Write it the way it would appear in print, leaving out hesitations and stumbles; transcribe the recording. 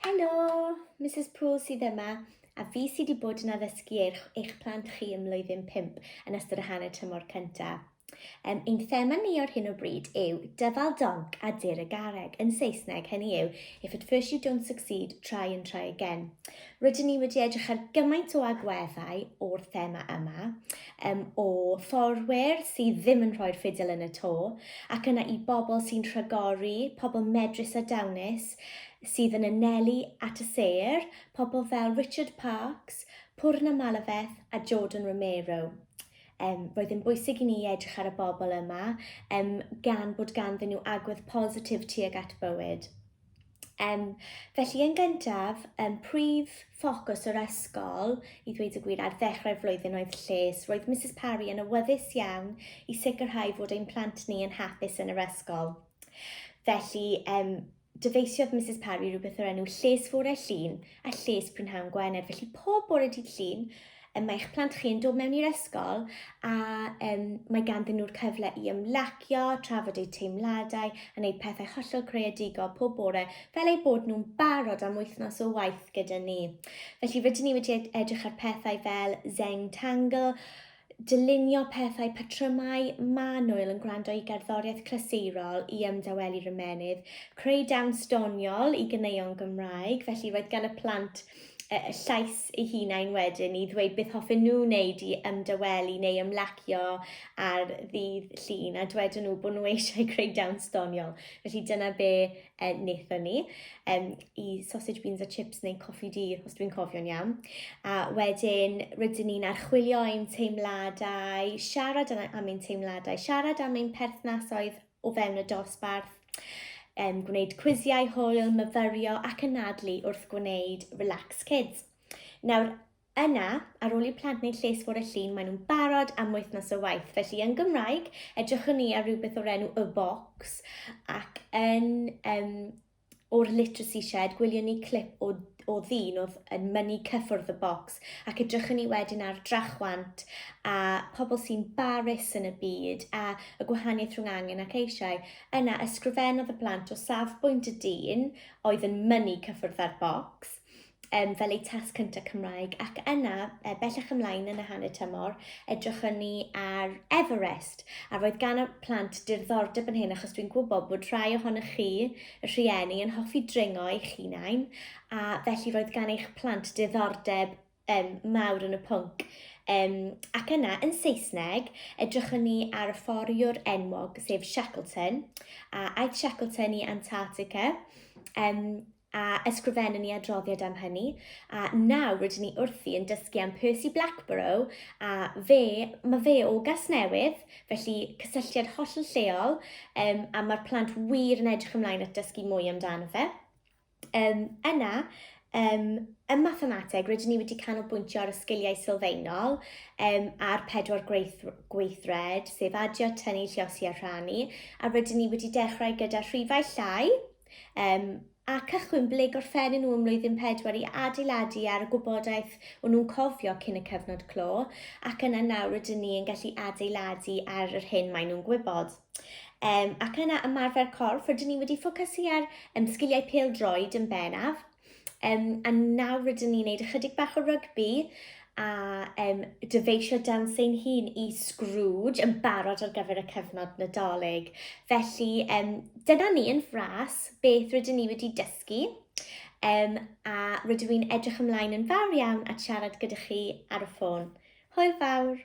Helo, Mrs Poole sydd yma, a fi sydd wedi bod yn addysgu eich plant chi ym mlwyddyn 5 yn ystod y hanner tymor cyntaf. Ein thema ni o'r hyn o bryd yw dyfal donc a dir y garreg. Yn Saesneg, hynny yw, if at first you don't succeed, try and try again. Rydyn ni wedi edrych ar gymaint o agweddau o'r thema yma, o fforwyr sydd ddim yn rhoi'r ffidil yn y to, ac yna i bobl sy'n rhagori, pobl medrus a dawnus, sydd yn anelu at y sêr, pobl fel Richard Parks, Pwrna Malafeth a Jordan Romero. Roedd yn bwysig i ni edrych ar y bobl yma, gan bod ganddyn nhw agwedd positif tuag at bywyd. Felly yn gyntaf, prif ffocws o'r ysgol, i ddweud y gwir ar ddechrau'r flwyddyn oedd lles, roedd Mrs Parry yn awyddus iawn i sicrhau fod ein plant ni yn hapus yn yr ysgol. Felly, dyfeisiodd Mrs Parry rhywbeth o'r enw lles fore llun a lles prynhawn Gwener. Felly pob bore dydd Llun, mae eich plant chi'n dod mewn i'r ysgol a mae ganddyn nhw'r cyfle i ymlacio, trafod eu teimladau a wneud pethau hollol creadigol pob bore fel eu bod nhw'n barod am wythnos o waith gyda ni. Felly rydyn ni wedi edrych ar pethau fel Zentangle, dylunio pethau patrymau, Manwyl yn gwrando i gerddoriaeth clasurol i ymdawelu rymenydd, creu dawns doniol i ganeuon Gymraeg, felly roedd gan y plant llais eu hunain wedyn i ddweud beth hoffen nhw wneud i ymdawelu neu ymlacio ar ddydd Llun a dwedon nhw bod nhw eisiau creu dawns doniol. Felly dyna be wnaethon ni, i sausage beans a chips neu coffi du, os dwi'n cofio'n iawn. A wedyn rydyn ni'n archwilio ein teimladau, siarad am ein teimladau, siarad am ein perthnasoedd o fewn y dosbarth, gwneud cwisiau hwyl, myfyrio ac anadlu wrth gwneud Relax Kids. Nawr, yna, ar ôl i plant neu lles fore llun, maen nhw'n barod am wythnos o waith. Felly yn Gymraeg, edrychwn ni ar rhywbeth o'r enw y box, ac o'r literacy shed, gwylio ni clip o ddyn oedd yn mynnu cyffwrdd y box, ac edrychwn ni wedyn ar drachwant a pobl sy'n barus yn y byd a y gwahaniaeth rhwng angen ac eisiau. Yna ysgrifennodd y plant o safbwynt y dyn oedd yn mynnu cyffwrdd ar bocs, fel ei tasg cyntaf Cymraeg, ac yna, bellach ymlaen yn y hanner tymor, edrychwn ni ar Everest, a roedd gan y plant diddordeb yn hyn, achos dwi'n gwybod bod rhai ohonych chi, y rhieni, yn hoffi dringo eich hunain, a felly roedd gan eich plant diddordeb mawr yn y pwnc. Ac yna, yn Saesneg, edrychwn ni ar y fforwr enwog, sef Shackleton, a aeth Shackleton i Antarctica, a ysgrifennu ni adroddiad am hynny. A nawr rydyn ni wrthi yn dysgu am Percy Blackborough, a mae fe o Gasnewydd, felly cysylltiad hollol lleol, a mae'r plant wir yn edrych ymlaen at dysgu mwy amdano fe. Yna, ym mathemateg, rydyn ni wedi canolbwyntio ar y sgiliau sylfaenol, a'r 4 gweithred, sef adio, tynnu, lliosi a rhannu, a rydyn ni wedi dechrau gyda rhifau llai, a cychwyn ble gorffennu nhw ym mlwyddyn 4 i adeiladu ar y gwybodaeth o'n nhw'n cofio cyn y cyfnod clo, ac yna nawr rydyn ni yn gallu adeiladu ar yr hyn maen nhw'n gwybod. Ac yna ymarfer corff, rydyn ni wedi ffocysu ar sgiliau pêl-droed yn bennaf, a nawr rydyn ni'n gwneud ychydig bach o rygbi, a dyfeisio dawns ein hun i Scrooge yn barod ar gyfer y cyfnod Nadolig. Felly, dyna ni yn fras beth rydyn ni wedi dysgu, a rydyn ni'n edrych ymlaen yn fawr iawn at siarad gyda chi ar y ffôn. Hwyl fawr!